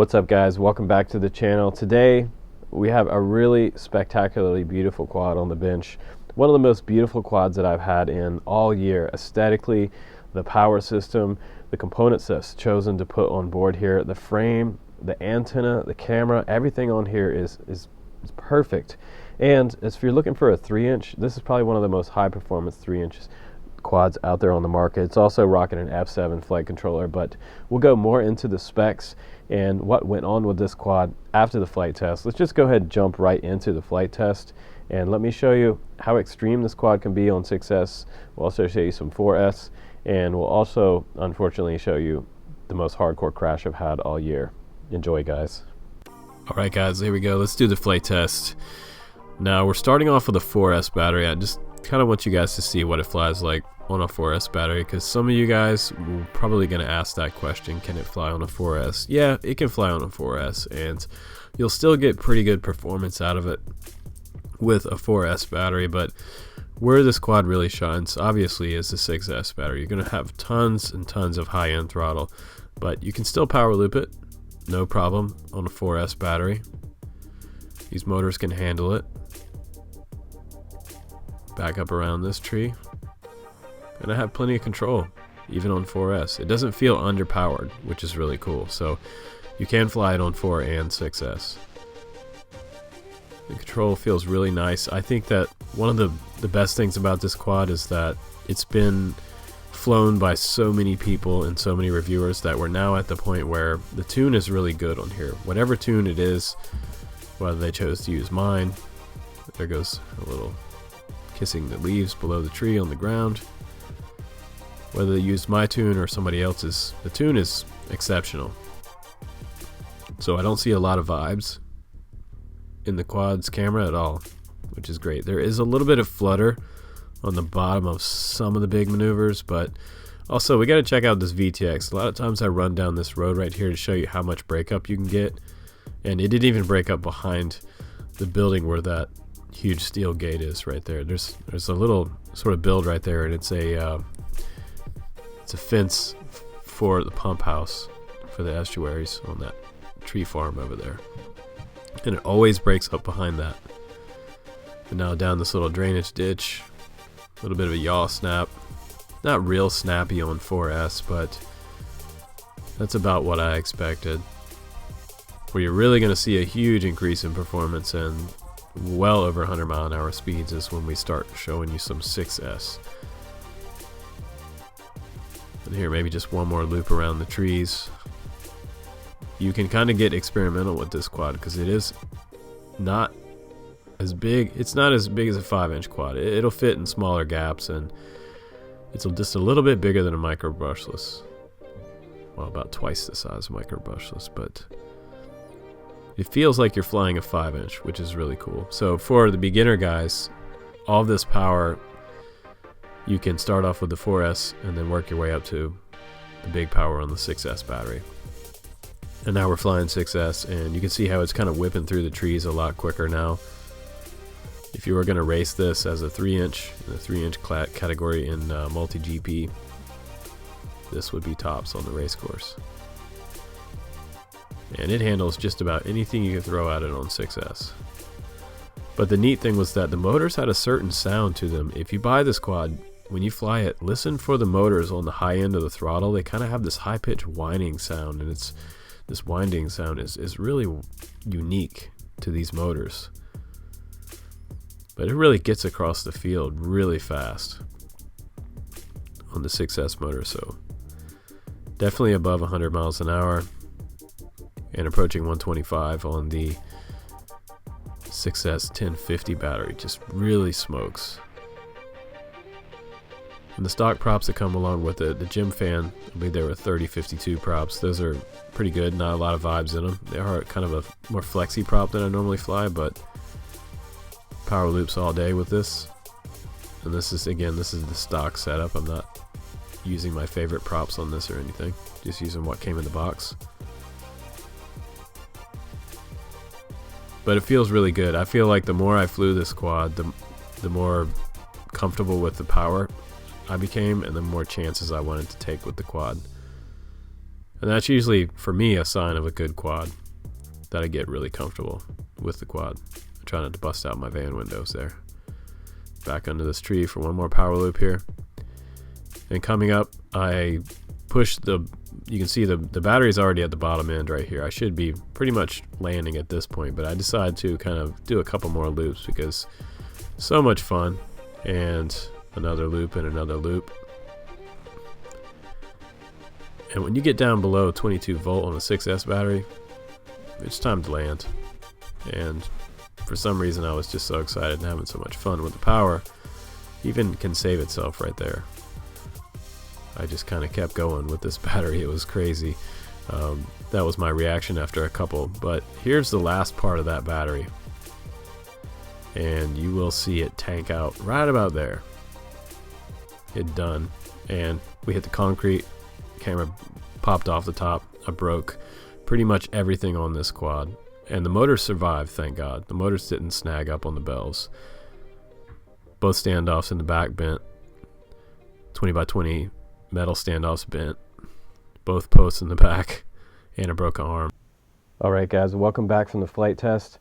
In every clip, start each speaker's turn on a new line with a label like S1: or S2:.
S1: What's up, guys? Welcome back to the channel. Today we have a really spectacularly beautiful quad on the bench. One of the most beautiful quads that I've had in all year. Aesthetically, the power system, the components that's chosen to put on board here, the frame, the antenna, the camera, everything on here is perfect. And if you're looking for a 3-inch, this is probably one of the most high performance 3-inch quads out there on the market. It's also rocking an F7 flight controller, but we'll go more into the specs and what went on with this quad after the flight test. Let's just go ahead and jump right into the flight test, and let me show you how extreme this quad can be on 6S. We'll also show you some 4S, and we'll also unfortunately show you the most hardcore crash I've had all year. Enjoy, guys. Alright guys, here we go. Let's do the flight test. Now we're starting off with a 4S battery. I just kind of want you guys to see what it flies like on a 4S battery, because some of you guys are probably going to ask that question, can it fly on a 4S? Yeah, it can fly on a 4S, and you'll still get pretty good performance out of it with a 4S battery. But where this quad really shines obviously is the 6S battery. You're going to have tons and tons of high-end throttle, but you can still power loop it no problem on a 4S battery. These motors can handle it. Back up around this tree, and I have plenty of control even on 4S. It doesn't feel underpowered, which is really cool. So you can fly it on 4 and 6S. The control feels really nice. I think that one of the best things about this quad is that it's been flown by so many people and so many reviewers that we're now at the point where the tune is really good on here. Whatever tune it is, whether they chose to use mine, there goes a little kissing the leaves below the tree on the ground. Whether they used my tune or somebody else's, the tune is exceptional. So I don't see a lot of vibes in the quad's camera at all, which is great. There is a little bit of flutter on the bottom of some of the big maneuvers, but also we got to check out this VTX. A lot of times I run down this road right here to show you how much breakup you can get, and it didn't even break up behind the building where that huge steel gate is right there. There's a little sort of build right there, and it's a fence for the pump house for the estuaries on that tree farm over there, and it always breaks up behind that. And now down this little drainage ditch, a little bit of a yaw snap. Not real snappy on 4S, but that's about what I expected. Where you're really going to see a huge increase in performance and well over 100 mile/hour speeds is when we start showing you some 6S. And here, maybe just one more loop around the trees. You can kind of get experimental with this quad because it is not as big. It's not as big as a 5-inch quad. It'll fit in smaller gaps, and it's just a little bit bigger than a micro brushless. Well, about twice the size of micro brushless, but it feels like you're flying a 5-inch, which is really cool. So for the beginner guys, all this power, you can start off with the 4S and then work your way up to the big power on the 6S battery. And now we're flying 6S, and you can see how it's kind of whipping through the trees a lot quicker now. If you were going to race this as a 3-inch, the 3-inch category in multi-GP, this would be tops on the race course. And it handles just about anything you can throw at it on 6S. But the neat thing was that the motors had a certain sound to them. If you buy this quad, when you fly it, listen for the motors on the high end of the throttle. They kind of have this high-pitched whining sound, and this winding sound is really unique to these motors. But it really gets across the field really fast on the 6S motor, so definitely above 100 miles an hour. And approaching 125 on the 6S 1050 battery. Just really smokes. And the stock props that come along with it, the Gym Fan, I believe there were 3052 props. Those are pretty good, not a lot of vibes in them. They are kind of a more flexy prop than I normally fly, but power loops all day with this. And this is the stock setup. I'm not using my favorite props on this or anything, just using what came in the box. But it feels really good. I feel like the more I flew this quad, the more comfortable with the power I became, and the more chances I wanted to take with the quad. And that's usually, for me, a sign of a good quad, that I get really comfortable with the quad. I'm trying not to bust out my van windows there. Back under this tree for one more power loop here. And coming up, I push you can see the battery's already at the bottom end right here. I should be pretty much landing at this point, but I decided to kind of do a couple more loops because so much fun. And another loop and another loop. And when you get down below 22 volt on a 6S battery, it's time to land. And for some reason I was just so excited and having so much fun with the power, even can save itself right there. I just kind of kept going with this battery. It was crazy. That was my reaction after a couple. But here's the last part of that battery. And you will see it tank out right about there. It done. And we hit the concrete. Camera popped off the top. I broke pretty much everything on this quad. And the motors survived, thank God. The motors didn't snag up on the bells. Both standoffs in the back bent. 20 by 20 metal standoffs bent. Both posts in the back. And a broken arm. Alright guys, welcome back from the flight test.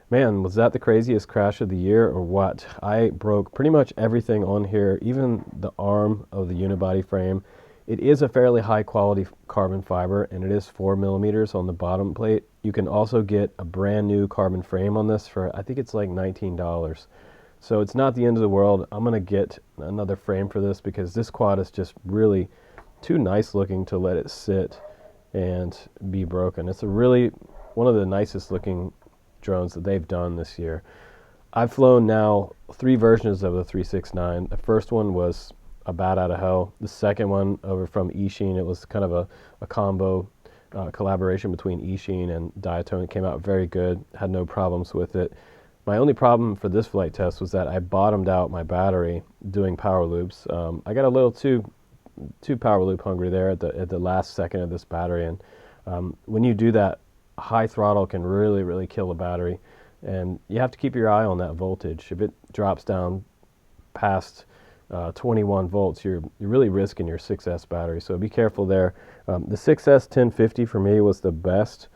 S1: Man, was that the craziest crash of the year or what? I broke pretty much everything on here, even the arm of the unibody frame. It is a fairly high quality carbon fiber, and it is 4 millimeters on the bottom plate. You can also get a brand new carbon frame on this for, I think it's like $19. So it's not the end of the world. I'm going to get another frame for this because this quad is just really too nice looking to let it sit and be broken. It's one of the nicest looking drones that they've done this year. I've flown now 3 versions of the 369. The first one was a bat out of hell. The second one over from Eachine, it was kind of a combo collaboration between Eachine and Diatone. It came out very good, had no problems with it. My only problem for this flight test was that I bottomed out my battery doing power loops. I got a little too power loop hungry there at the last second of this battery, and when you do that, high throttle can really kill a battery, and you have to keep your eye on that voltage. If it drops down past 21 volts, you're really risking your 6S battery, so be careful there. The 6S 1050 for me was the best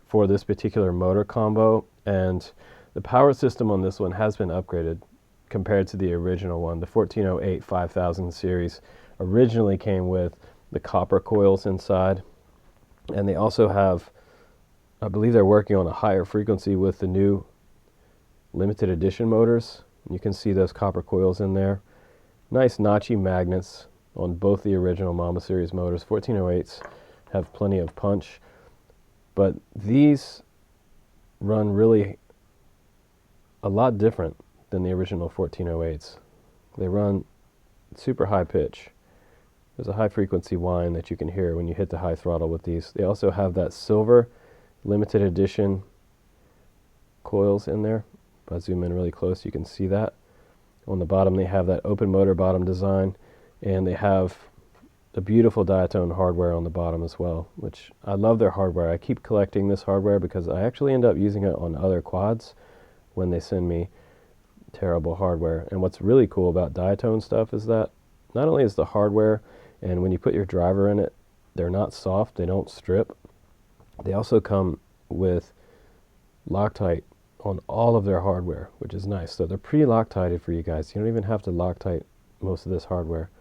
S1: for this particular motor combo, and the power system on this one has been upgraded compared to the original one. The 1408 5000 series originally came with the copper coils inside, and they also have, I believe they're working on a higher frequency with the new limited edition motors. You can see those copper coils in there. Nice notchy magnets on both the original Mamba series motors. 1408s have plenty of punch, but these run really a lot different than the original 1408s. They run super high pitch. There's a high frequency whine that you can hear when you hit the high throttle with these. They also have that silver limited edition coils in there. If I zoom in really close, you can see that. On the bottom, they have that open motor bottom design, and they have the beautiful Diatone hardware on the bottom as well, which I love their hardware. I keep collecting this hardware because I actually end up using it on other quads when they send me terrible hardware. And what's really cool about Diatone stuff is that not only is the hardware, and when you put your driver in it, they're not soft, they don't strip. They also come with Loctite on all of their hardware, which is nice. So they're pre-Loctited for you guys. You don't even have to Loctite most of this hardware.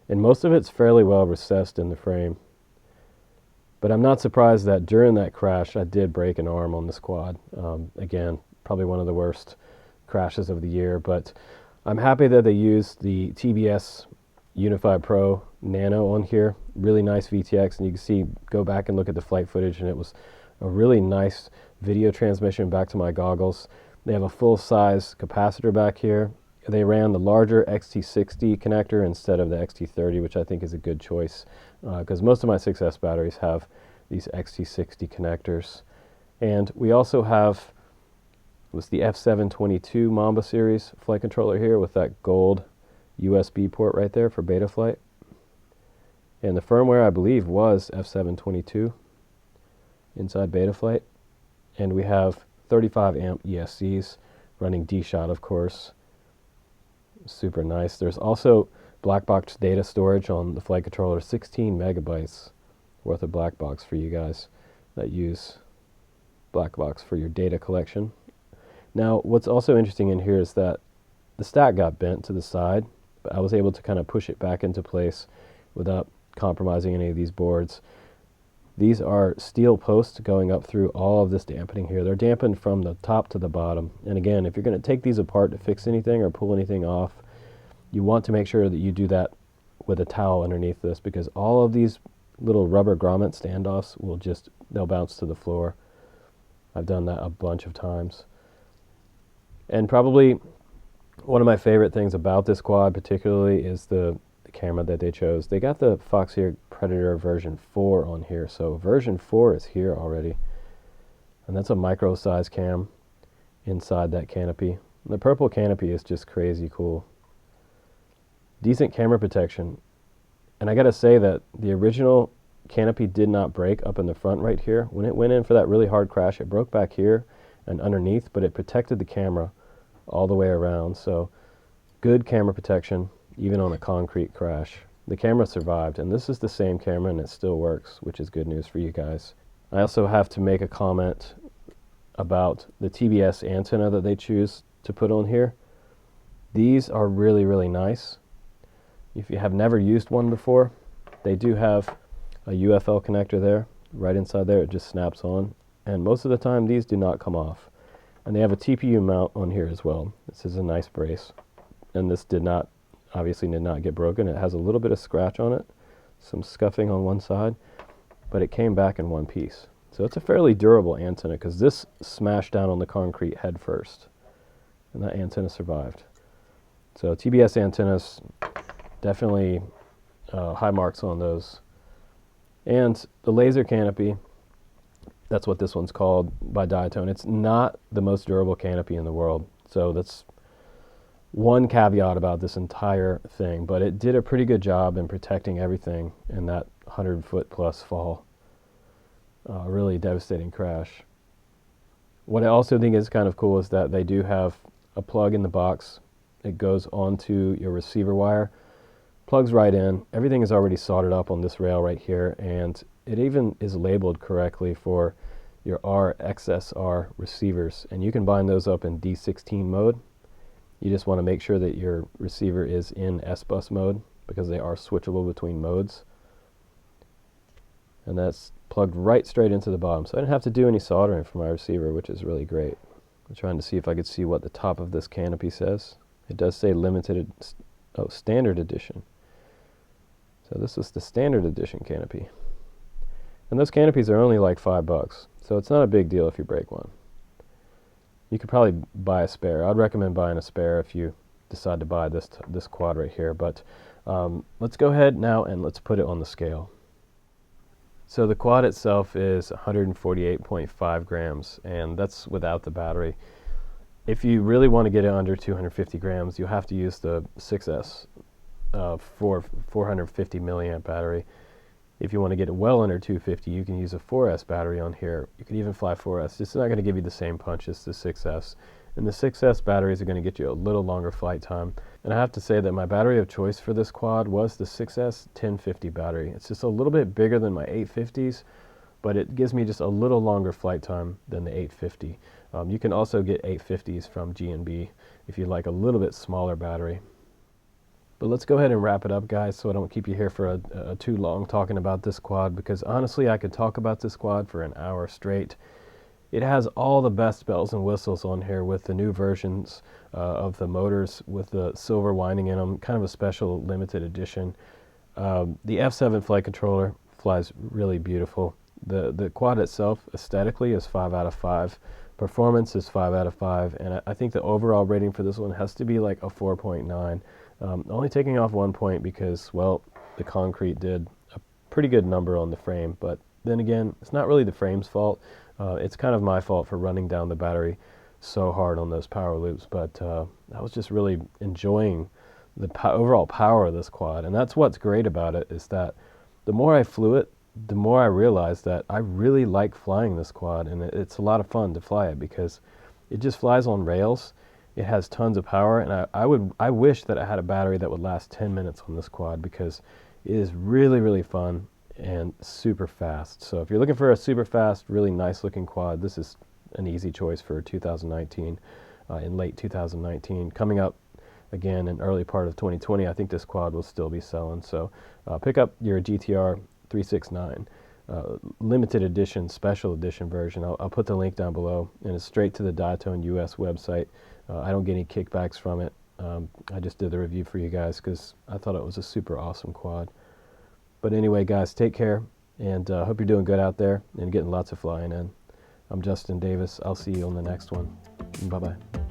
S1: And most of it's fairly well recessed in the frame. But I'm not surprised that during that crash, I did break an arm on this quad. Again, probably one of the worst crashes of the year. But I'm happy that they used the TBS Unified Pro Nano on here. Really nice VTX, and you can see, go back and look at the flight footage, and it was a really nice video transmission back to my goggles. They have a full-size capacitor back here. They ran the larger XT60 connector instead of the XT30, which I think is a good choice because most of my 6S batteries have these XT60 connectors. And we also have the F722 Mamba series flight controller here with that gold USB port right there for Betaflight. And the firmware, I believe, was F722 inside Betaflight. And we have 35 amp ESCs running D-Shot, of course. Super nice. There's also black box data storage on the flight controller, 16 megabytes worth of black box for you guys that use black box for your data collection. Now, what's also interesting in here is that the stack got bent to the side, but I was able to kind of push it back into place without compromising any of these boards. These are steel posts going up through all of this dampening here. They're dampened from the top to the bottom. And again, if you're going to take these apart to fix anything or pull anything off, you want to make sure that you do that with a towel underneath this, because all of these little rubber grommet standoffs they'll bounce to the floor. I've done that a bunch of times. And probably one of my favorite things about this quad particularly is the camera that they chose. They got the Foxeer Predator version 4 on here, so version 4 is here already, and that's a micro size cam inside that canopy. The purple canopy is just crazy cool. Decent camera protection, and I gotta say that the original canopy did not break up in the front right here. When it went in for that really hard crash, it broke back here and underneath, but it protected the camera all the way around, so good camera protection even on a concrete crash. The camera survived, and this is the same camera and it still works, which is good news for you guys. I also have to make a comment about the TBS antenna that they choose to put on here. These are really, really nice. If you have never used one before, they do have a UFL connector there. Right inside there, it just snaps on, and most of the time these do not come off. And they have a TPU mount on here as well. This is a nice brace, and this obviously did not get broken. It has a little bit of scratch on it, some scuffing on one side, but it came back in one piece. So it's a fairly durable antenna, because this smashed down on the concrete head first, and that antenna survived. So TBS antennas, definitely high marks on those. And the laser canopy, that's what this one's called by Diatone. It's not the most durable canopy in the world, so that's one caveat about this entire thing, but it did a pretty good job in protecting everything in that 100-foot plus fall. Really devastating crash. What I also think is kind of cool is that they do have a plug in the box. It goes onto your receiver wire, plugs right in. Everything is already soldered up on this rail right here, and it even is labeled correctly for your RXSR receivers, and you can bind those up in D16 mode. You just want to make sure that your receiver is in S-bus mode, because they are switchable between modes. And that's plugged right straight into the bottom, so I didn't have to do any soldering for my receiver, which is really great. I'm trying to see if I could see what the top of this canopy says. It does say standard edition. So this is the standard edition canopy. And those canopies are only like $5, so it's not a big deal if you break one. You could probably buy a spare. I'd recommend buying a spare if you decide to buy this quad right here. But let's go ahead now and let's put it on the scale. So the quad itself is 148.5 grams, and that's without the battery. If you really want to get it under 250 grams, you have to use the 6S for 450 milliamp battery. If you want to get it well under 250, you can use a 4S battery on here. You could even fly 4S. It's not going to give you the same punch as the 6S. And the 6S batteries are going to get you a little longer flight time. And I have to say that my battery of choice for this quad was the 6S 1050 battery. It's just a little bit bigger than my 850s, but it gives me just a little longer flight time than the 850. You can also get 850s from G&B if you like a little bit smaller battery. But let's go ahead and wrap it up, guys, so I don't keep you here for too long talking about this quad, because honestly I could talk about this quad for an hour straight. It has all the best bells and whistles on here with the new versions of the motors with the silver winding in them, kind of a special limited edition. The F7 flight controller flies really beautiful. The quad itself aesthetically is 5 out of 5. Performance is 5 out of 5, and I think the overall rating for this one has to be like a 4.9. Only taking off 1 point because, well, the concrete did a pretty good number on the frame, but then again, it's not really the frame's fault. It's kind of my fault for running down the battery so hard on those power loops, but I was just really enjoying the overall power of this quad, and that's what's great about it, is that the more I flew it, the more I realized that I really like flying this quad, and it's a lot of fun to fly it because it just flies on rails. It has tons of power, and I wish that I had a battery that would last 10 minutes on this quad, because it is really, really fun. and super fast. So if you're looking for a super fast, really nice looking quad, this is an easy choice for 2019, in late 2019. Coming up again in early part of 2020, I think this quad will still be selling. So pick up your GTR 369. Limited edition, special edition version. I'll put the link down below, and it's straight to the Diatone US website. I don't get any kickbacks from it. I just did the review for you guys because I thought it was a super awesome quad. But anyway, guys, take care, and hope you're doing good out there and getting lots of flying in. I'm Justin Davis. I'll see you on the next one. Bye-bye.